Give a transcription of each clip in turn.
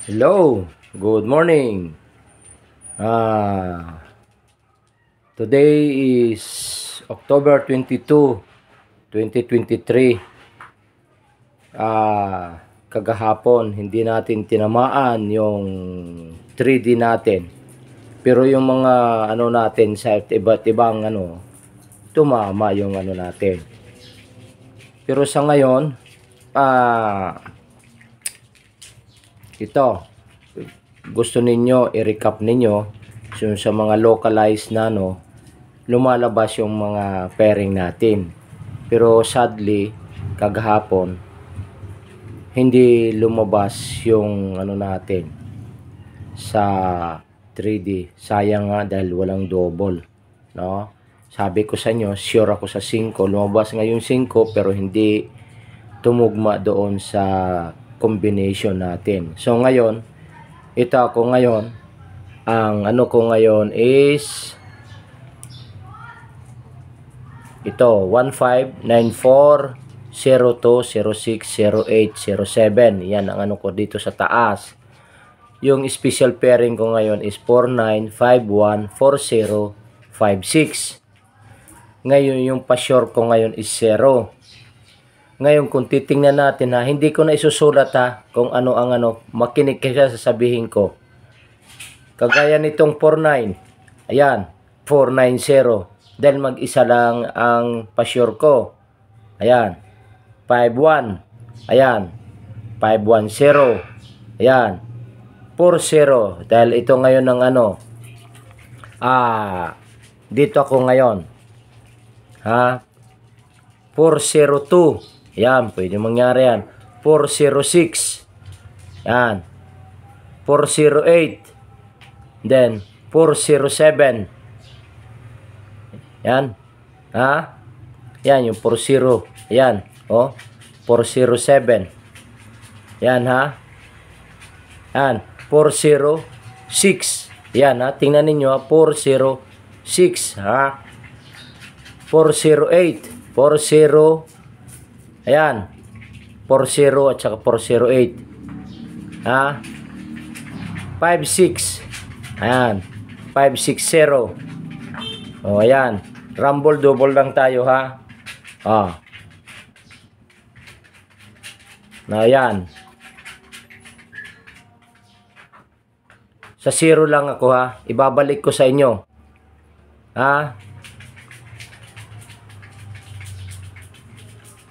Hello, good morning. Ah, Today is October 22, 2023. Kagahapon hindi natin tinamaan yung 3D natin. Pero yung mga ano natin sa iba't ibang tumama yung ano natin. Pero sa ngayon, ito gusto ninyo i-recap ninyo sa mga localized na lumalabas yung mga pairing natin. Pero sadly, kagahapon hindi lumabas yung ano natin sa 3D. Sayang nga dahil walang double, no? Sabi ko sa inyo, sure ako sa 5. Lumabas nga yung 5 pero hindi tumugma doon sa combination natin. So ngayon, ito ako ngayon, ang ano ko ngayon is ito 159402060807. Yan ang ano ko dito sa taas. Yung special pairing ko ngayon is 49514056. Ngayon yung pa-sure ko ngayon is 0. Ngayon kung titingnan natin hindi ko na isusulat kung ano ang makinig kayo sa sasabihin ko. Kagaya nitong 49, ayan, 490. Dahil mag-isa lang ang pa-sure ko. Ayan, 51, ayan, 510, ayan, 40. Dahil ito ngayon ng dito ako ngayon. 402. Yan, pwede mangyari yan. 406. Yan. 408. Then, 407. Yan. Yan, yung 40. Yan. 407. Yan, Yan. 406. Yan, tingnan ninyo, 406. 408. 40. Ayan, 40 at saka 408. 56. Ayan, 560. Ayan, rumble double lang tayo ayan. Sa 0 lang ako ibabalik ko sa inyo.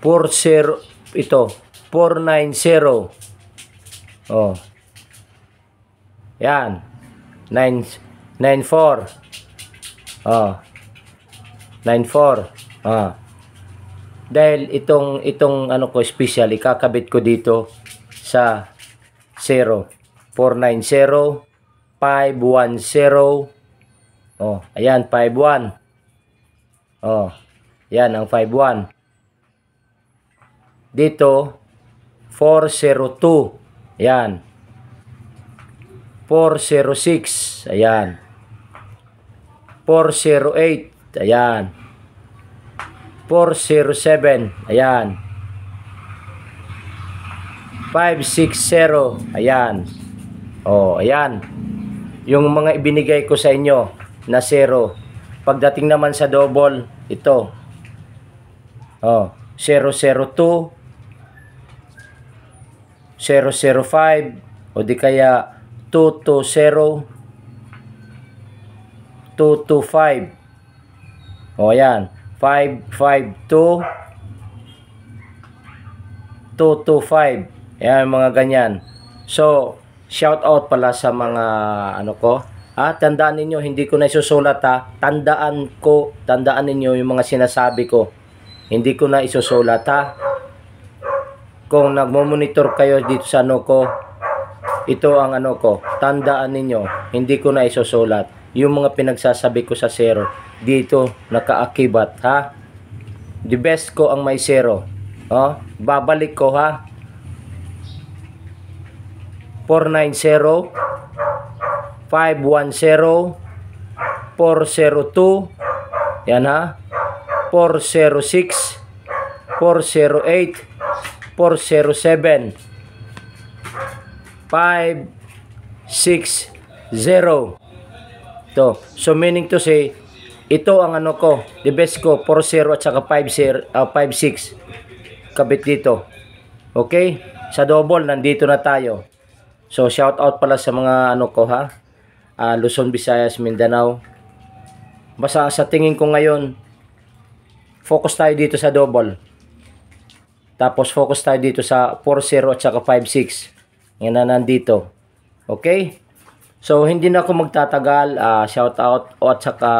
40 ito 490. Yan 994. 94. Dahil itong ano ko special ikakabit ko dito sa 0. 490 510. Ayan 51. Yan ang 51. Dito 402. Ayan. 406. Ayan. 408. Ayan. 407. Ayan. 560. Ayan. Ayan. Yung mga ibinigay ko sa inyo na 0. Pagdating naman sa double, ito. 002. 005 o di kaya 220 225. Ayan, 552 225. Ayan, mga ganyan. So shout out pala sa mga tandaan ninyo, hindi ko na isusulat tandaan ninyo yung mga sinasabi ko, hindi ko na isusulat Kung nagmo-monitor kayo dito sa ko, ito ang ko, tandaan ninyo, hindi ko na isusulat. Yung mga pinagsasabi ko sa 0, dito nakaakibat The best ko ang may 0. Babalik ko 490, 510, 402, yan 406, 408, 407, 5 To. So meaning to say, ito ang ano ko, the best ko, 4-0 at saka 5-6. Kabit dito. Okay? Sa double, nandito na tayo. So shout out pala sa mga ano ko ha. Luzon, Visayas, Mindanao. Basta sa tingin ko ngayon, focus tayo dito sa double. Tapos focus tayo dito sa 4-0 at saka 5-6. Yan na nandito. Okay? So hindi na ako magtatagal. Shout out at saka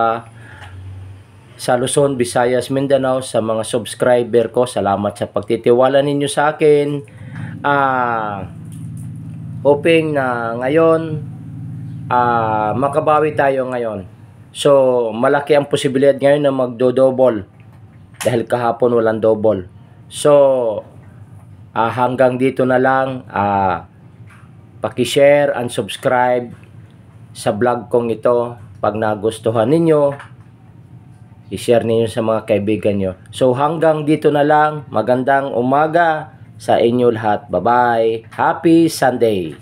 sa Luzon, Visayas, Mindanao, sa mga subscriber ko. Salamat sa pagtitiwala ninyo sa akin. Hoping na ngayon makabawi tayo ngayon. So malaki ang posibilidad ngayon na magdo-double dahil kahapon walang double. So hanggang dito na lang. Paki-share and subscribe sa vlog kong ito. Pag nagustuhan ninyo, i-share ninyo sa mga kaibigan nyo. So hanggang dito na lang. Magandang umaga sa inyo lahat. Bye-bye. Happy Sunday.